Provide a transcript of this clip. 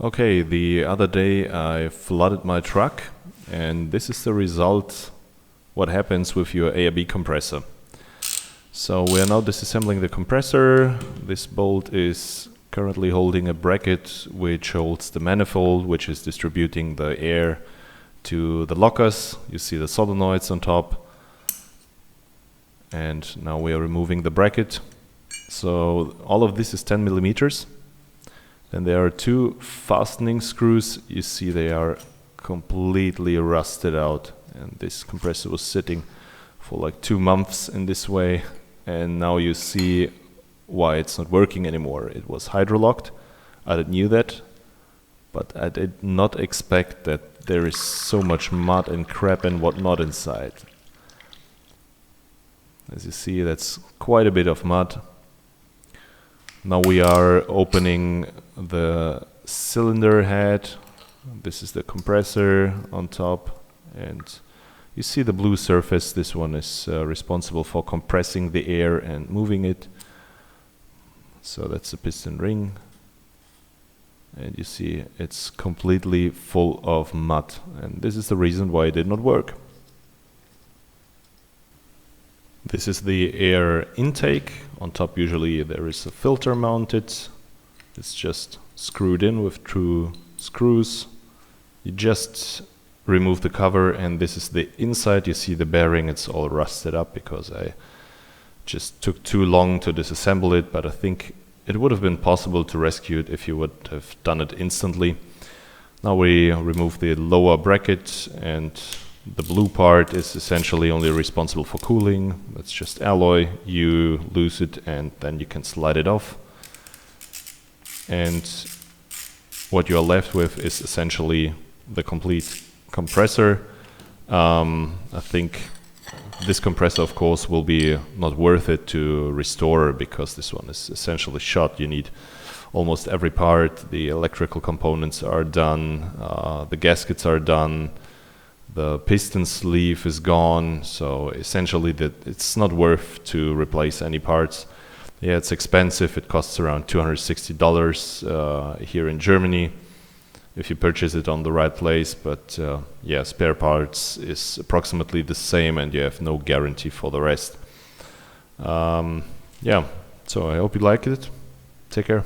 Okay, the other day I flooded my truck, and this is the result what happens with your ARB compressor. So we are now disassembling the compressor. This bolt is currently holding a bracket which holds the manifold, which is distributing the air to the lockers. You see the solenoids on top. And now we are removing the bracket. So all of this is 10 millimeters. Then there are two fastening screws. You see they are completely rusted out, and this compressor was sitting for like 2 months in this way, and now you see why it's not working anymore. It was hydrolocked. I knew that, but I did not expect that there is so much mud and crap and whatnot inside. As you see, that's quite a bit of mud. Now we are opening the cylinder head. This is the compressor on top, and you see the blue surface. This one is responsible for compressing the air and moving it. So that's the piston ring, and you see it's completely full of mud, and this is the reason why it did not work. This is the air intake. On top usually there is a filter mounted. It's just screwed in with 2 screws. You just remove the cover, and this is the inside. You see the bearing, it's all rusted up because I just took too long to disassemble it, but I think it would have been possible to rescue it if you would have done it instantly. Now we remove the lower bracket, and the blue part is essentially only responsible for cooling. That's just alloy. You lose it and then you can slide it off. And what you're left with is essentially the complete compressor. I think this compressor, of course, will be not worth it to restore because this one is essentially shot. You need almost every part. The electrical components are done. The gaskets are done. The piston sleeve is gone, so essentially it's not worth to replace any parts. Yeah, it's expensive. It costs around $260 here in Germany if you purchase it on the right place, but yeah, spare parts is approximately the same, and you have no guarantee for the rest. Yeah, so I hope you like it. Take care.